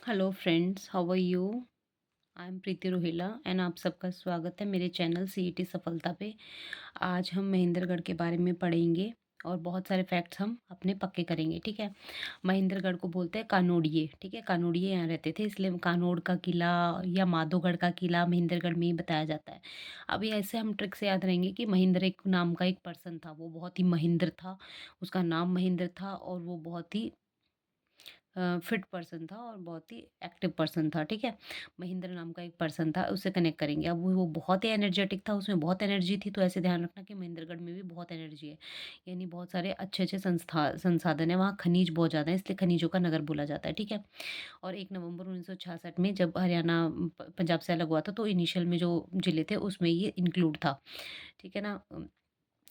Hello friends, how are you? I am Preeti Rohila and आप सबका स्वागत है मेरे चैनल सीईटी सफलता पे। आज हम महेंद्रगढ़ के बारे में पढ़ेंगे और बहुत सारे फैक्ट्स हम अपने पक्के करेंगे, ठीक है। महेंद्रगढ़ को बोलते हैं कानोड़िए, ठीक है। कानोड़िए यहाँ रहते थे, इसलिए कानोड़ का किला या माधोगढ़ का किला महेंद्रगढ़ में ही बताया जाता है। अभी ऐसे हम ट्रिक से याद रहेंगे कि महेंद्र एक नाम का एक पर्सन था, वो बहुत ही महेंद्र था, उसका नाम महेंद्र था और वो बहुत ही फिट पर्सन था और बहुत ही एक्टिव पर्सन था, ठीक है। महेंद्र नाम का एक पर्सन था, उससे कनेक्ट करेंगे। अब वो बहुत ही एनर्जेटिक था, उसमें बहुत एनर्जी थी, तो ऐसे ध्यान रखना कि महेंद्रगढ़ में भी बहुत एनर्जी है। यानी बहुत सारे अच्छे-अच्छे संसाधन हैं, वहाँ खनिज बहुत ज़्यादा है, इसलिए खनिजों का नगर बोला जाता है, ठीक है। और 1 नवंबर 1966 में जब हरियाणा पंजाब से अलग हुआ था, तो इनिशियल में जो जिले थे, उसमें ये इंक्लूड था, ठीक है ना।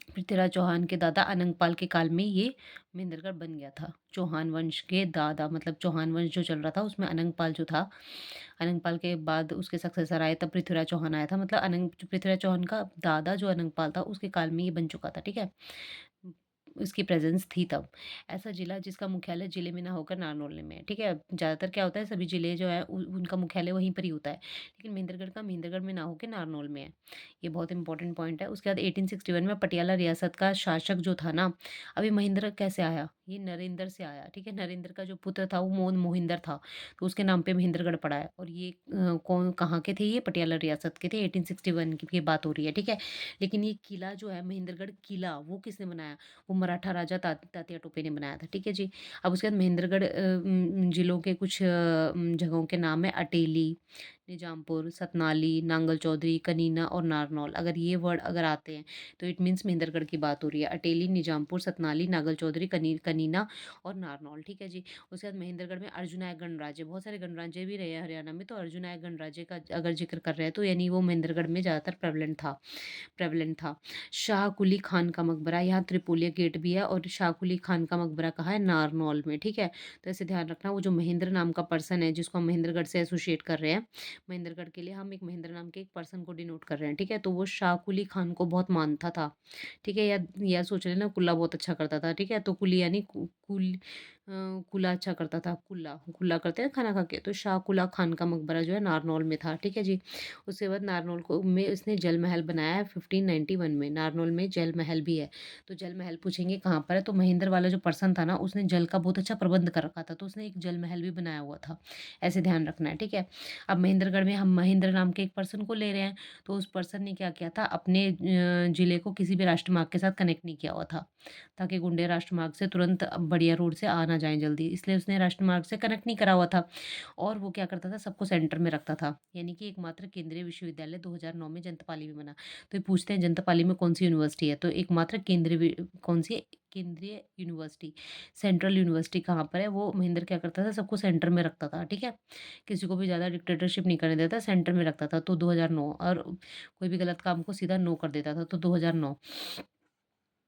पृथ्वीराज चौहान के दादा अनंगपाल के काल में ये महेंद्रगढ़ बन गया था। चौहान वंश के दादा मतलब चौहान वंश जो चल रहा था उसमें अनंगपाल जो था, अनंगपाल के बाद उसके सक्सेसर आए तब पृथ्वीराज चौहान आया था। मतलब पृथ्वीराज चौहान का दादा जो अनंगपाल था उसके काल में ये बन चुका था, ठीक है। उसकी प्रेजेंस थी तब। ऐसा जिला जिसका मुख्यालय जिले में ना होकर नारनौल में है, ठीक है। ज़्यादातर क्या होता है सभी जिले जो है उनका मुख्यालय वहीं पर ही होता है, लेकिन महेंद्रगढ़ का महेंद्रगढ़ में ना होकर नारनौल में है। ये बहुत इंपॉर्टेंट पॉइंट है। उसके बाद 1861 में पटियाला रियासत का शासक जो था ना, अभी महेंद्र कैसे आया? ये नरेंद्र से आया, ठीक है। नरेंद्र का जो पुत्र था वो मोहिंदर था, तो उसके नाम पे महेंद्रगढ़ पड़ा है। और ये कौन कहाँ के थे? ये पटियाला रियासत के थे। 1861 की बात हो रही है, ठीक है। लेकिन ये किला जो है महेंद्रगढ़ किला, वो किसने बनाया? वो मराठा राजा तात्या टोपे ने बनाया था, ठीक है जी। अब उसके बाद महेंद्रगढ़ जिलों के कुछ जगहों के नाम है अटेली, निजामपुर, सतनाली, नांगल चौधरी, कनीना और नारनौल। अगर ये वर्ड अगर आते हैं तो इट मीन्स महेंद्रगढ़ की बात हो रही है। अटेली, निजामपुर, सतनाली, नांगल चौधरी, कनीना और नारनौल, ठीक है जी। उसके बाद महेंद्रगढ़ में अर्जुनायक गणराज्य, बहुत सारे गणराज्य भी रहे हैं हरियाणा में, तो अर्जुनायक गणराज्य का अगर जिक्र कर रहे हैं तो यानी वो महेंद्रगढ़ में ज़्यादातर प्रेवलेंट था। शाह कुली खान का मकबरा, यहाँ त्रिपोलिया गेट भी है और शाह कुली खान का मकबरा कहाँ है? नारनौल में, ठीक है। तो ऐसे ध्यान रखना, वो जो महेंद्र नाम का पर्सन है जिसको हम महेंद्रगढ़ से एसोसिएट कर रहे हैं, महेंद्रगढ़ के लिए हम एक महेंद्र नाम के एक पर्सन को डिनोट कर रहे हैं, ठीक है। तो वो शाह कुली खान को बहुत मानता था, ठीक है। या सोच रहे ना कुल्ला बहुत अच्छा करता था, ठीक है। तो कुली यानी कुल्ला अच्छा करता था, कुल्ला कुल्ला करते हैं खाना खा के, तो शाह कुला खान का मकबरा जो है नारनौल में था, ठीक है जी। उसके बाद नारनौल को में इसने जल महल बनाया है 1591 में। नारनौल में जल महल भी है। तो जल महल पूछेंगे कहाँ पर है, तो महेंद्र वाला जो पर्सन था ना उसने जल का बहुत अच्छा प्रबंध कर रखा था, तो उसने एक जल महल भी बनाया हुआ था। ऐसे ध्यान रखना है, ठीक है। अब महेंद्रगढ़ में हम महेंद्र नाम के एक पर्सन को ले रहे हैं, तो उस पर्सन ने क्या किया था, अपने जिले को किसी भी राष्ट्रमार्ग के साथ कनेक्ट नहीं किया हुआ था, ताकि गुंडे राष्ट्रमार्ग से तुरंत बढ़िया रोड से आ ना जाएं जल्दी, इसलिए उसने राष्ट्रमार्ग से कनेक्ट नहीं करा हुआ था। और वो क्या करता था, सबको सेंटर में रखता था, यानी कि एकमात्र केंद्रीय विश्वविद्यालय 2009 में जनतपाली में बना। तो ये पूछते हैं जनतपाली में कौन सी यूनिवर्सिटी है, तो एकमात्र कौन सी केंद्रीय यूनिवर्सिटी, सेंट्रल यूनिवर्सिटी कहाँ पर है? वो महेंद्र क्या करता था, सबको सेंटर में रखता था, ठीक है। किसी को भी ज़्यादा डिक्टेटरशिप नहीं करने देता, सेंटर में रखता था। तो 2009, और कोई भी गलत काम को सीधा नो कर देता था, तो 2009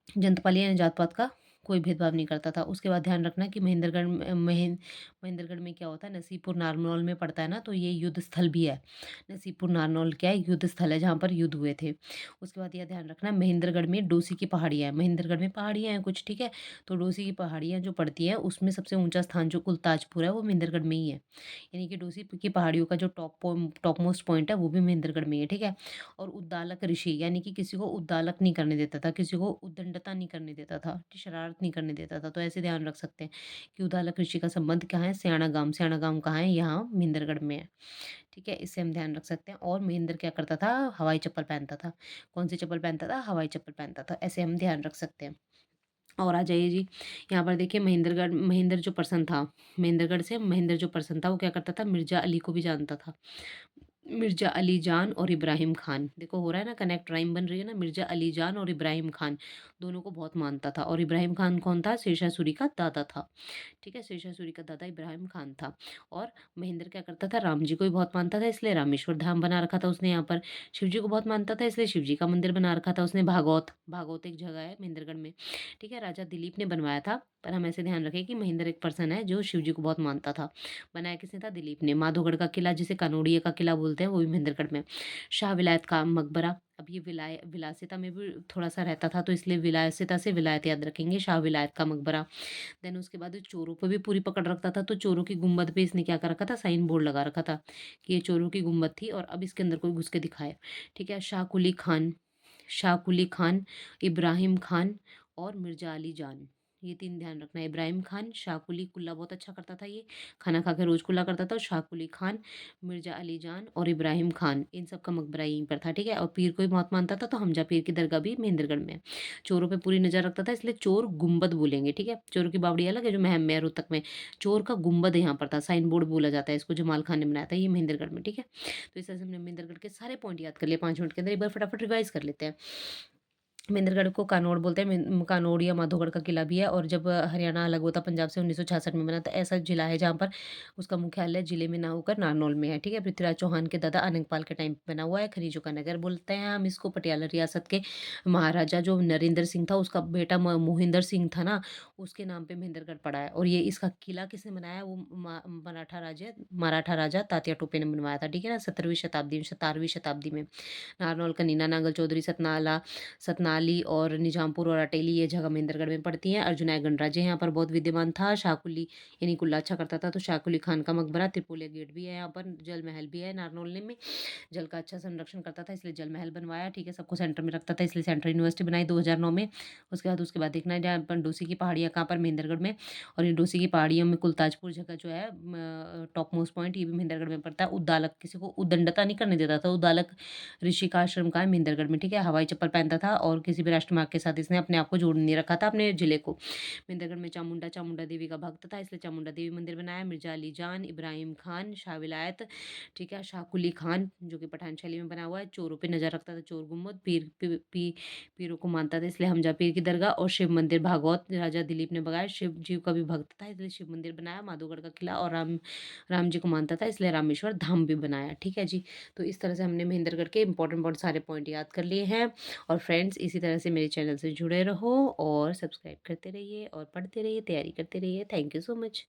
जनता यानी जात पात का कोई भेदभाव नहीं करता था। उसके बाद ध्यान रखना कि महेंद्रगढ़ में क्या होता है, नसीबपुर नारनौल में पड़ता है ना, तो ये युद्ध स्थल भी है। नसीबपुर नारनौल क्या है? युद्ध स्थल है जहाँ पर युद्ध हुए थे। उसके बाद यह ध्यान रखना महेंद्रगढ़ में डोसी की पहाड़ियाँ हैं, महेंद्रगढ़ में पहाड़ियाँ हैं कुछ, ठीक है। तो डोसी की पहाड़ियाँ जो पड़ती हैं उसमें सबसे ऊंचा स्थान जो कुलताजपुर है वो महेंद्रगढ़ में ही है। यानी कि डोसी की पहाड़ियों का जो टॉप मोस्ट पॉइंट है वो भी महेंद्रगढ़ में ही है, ठीक है। और उद्दालक ऋषि, यानी कि किसी को उद्दालक नहीं करने देता था, किसी को उद्दंडता नहीं करने देता था, शरारत नहीं करने देता था। तो ऐसे ध्यान रख सकते हैं कि उद्दालक ऋषि का संबंध कहाँ है? स्याणा गांव कहाँ है? यहाँ महेंद्रगढ़ में है, ठीक है। इससे हम ध्यान रख सकते हैं। और महेंद्र क्या करता था? हवाई चप्पल पहनता था। कौन सी चप्पल पहनता था? हवाई चप्पल पहनता था। ऐसे हम ध्यान रख सकते हैं। और आ जाइए जी, यहाँ पर देखिए महेंद्र जो पर्सन था, महेंद्रगढ़ से महेंद्र जो पर्सन था वो क्या करता था? मिर्जा अली को भी जानता था। मिर्जा अली जान और इब्राहिम खान, देखो हो रहा है ना कनेक्ट, राइम बन रही है ना। मिर्जा अली जान और इब्राहिम खान दोनों को बहुत मानता था। और इब्राहिम खान कौन था? शेरशाह सूरी का दादा था, ठीक है। शेरशाह सूरी का दादा इब्राहिम खान था। और महेंद्र क्या करता था? राम जी को भी बहुत मानता था, इसलिए रामेश्वर धाम बना रखा था उसने यहाँ पर। शिव जी को बहुत मानता था, इसलिए शिव जी का मंदिर बना रखा था उसने। भागौत एक जगह है महेंद्रगढ़ में, ठीक है। राजा दिलीप ने बनवाया था, पर हम ऐसे ध्यान रखें कि महेंद्र एक पर्सन है जो शिव जी को बहुत मानता था। बनाया किसने था? दिलीप ने। माधोगढ़ का किला जिसे कनोड़िया का किला बोलते बोलते हैं, वो भी महेंद्रगढ़ में है। शाह विलायत का मकबरा, अब ये विलासिता में भी थोड़ा-सा रहता था, तो इसलिए विलासिता से विलायत याद रखेंगे, शाह विलायत का मकबरा। देन उसके बाद चोरों पे भी पूरी पकड़ रखता था, तो चोरों की गुंबद पे इसने क्या कर रखा था, साइन बोर्ड लगा रखा था कि ये चोरों की गुंबद थी और अब इसके अंदर कोई घुस के दिखाए। ठीक है? शाह कुली खान, इब्राहिम खान और मिर्ज़ा अली जान। ये 3 ध्यान रखना है। इब्राहिम खान, शाह कुली, कुल्ला बहुत अच्छा करता था ये, खाना खा के रोज़ कुल्ला करता था। और शाह कुली खान, मिर्ज़ा अली जान और इब्राहिम खान, इन सब का मकबरा यहीं पर था, ठीक है? और पीर को भी बहुत मानता था, तो हमजा पीर की दरगाह भी महेंद्रगढ़ में है। चोरों पे पूरी नज़र रखता था, इसलिए चोर गुंबद बोलेंगे, ठीक है? चोरों की बावड़ी अलग है जो रोहतक में, चोर का गुंबद यहाँ पर था, साइन बोर्ड बोला जाता है इसको, जमाल खान ने बनाया था, ये महेंद्रगढ़ में, ठीक है? तो इस तरह से हमने महेंद्रगढ़ के सारे पॉइंट याद कर लिए 5 मिनट के अंदर, एक बार फटाफट रिवाइज़ कर लेते हैं। महेंद्रगढ़ को कानौड़ बोलते हैं। कानौड़ या माधोगढ़ का किला भी है और जब हरियाणा अलग हुआ था पंजाब से 1966 में बना था, ऐसा जिला है जहाँ पर उसका मुख्यालय जिले में ना होकर नारनौल में है, ठीक है? पृथ्वीराज चौहान के दादा अनंगपाल के टाइम पे बना हुआ है। खनिजों का नगर बोलते हैं हम इसको। पटियाला रियासत के महाराजा जो नरेंद्र सिंह था, उसका बेटा मोहिंदर सिंह था ना, उसके नाम पे महेंद्रगढ़ पड़ा है। और ये इसका किला किसने बनाया? वो मराठा राजा तात्या टोपे ने बनवाया था, ठीक है ना? 17वीं शताब्दी में। नारनौल, कनीना, नांगल चौधरी, सतनाली और निजामपुर और अटेली, ये जगह महेंद्रगढ़ में पड़ती हैं। अर्जुनाय गणराज्य यहाँ पर बहुत विद्यमान था। शाहकुली यानी कुल्ला अच्छा करता था, तो शाहकुली खान का मकबरा, त्रिपोलिया गेट भी है यहाँ पर, जल महल भी है नारनौल में। जल का अच्छा संरक्षण करता था, इसलिए जल महल बनवाया, ठीक है? सबको सेंटर में रखता था, इसलिए सेंट्रल यूनिवर्सिटी बनाई 2009 में। उसके बाद देखना है जहाँ पर डोसी की पहाड़ियाँ कहाँ पर? महेंद्रगढ़ में। और इन डोसी की पहाड़ियों में कुलताजपुर जगह जो है टॉप मोस्ट पॉइंट, ये भी महेंद्रगढ़ में पड़ता है। उद्दालक, किसी को उद्दंडता नहीं करने देता था। उद्दालक ऋषि का आश्रम कहाँ है? महेंद्रगढ़ में, ठीक है? हवाई चप्पल पहनता था और किसी भी राष्ट्रमार्ग के साथ इसने अपने आप को जोड़ नहीं रखा था, अपने जिले को। महेंद्रगढ़ में चामुंडा देवी का भक्त था, इसलिए चामुंडा देवी मंदिर बनाया। मिर्जा अली जान, इब्राहिम खान, शाह विलायत, ठीक है? शाह कुली खान जो कि पठान शैली में बना हुआ है। चोरों पे नजर रखता था, चोर गुम्बद, पीरों को मानता था, इसलिए हमजा पीर की दरगाह। और शिव मंदिर भागवत राजा दिलीप ने बनाया, शिव जी का भी भक्त था, इसलिए शिव मंदिर बनाया। माधोगढ़ का किला और राम जी को मानता था, इसलिए रामेश्वर धाम भी बनाया, ठीक है जी? तो इस तरह से हमने महेंद्रगढ़ के इंपॉर्टेंट सारे पॉइंट याद कर लिए हैं। और फ्रेंड्स, इसी तरह से मेरे चैनल से जुड़े रहो और सब्सक्राइब करते रहिए और पढ़ते रहिए, तैयारी करते रहिए। Thank you so much.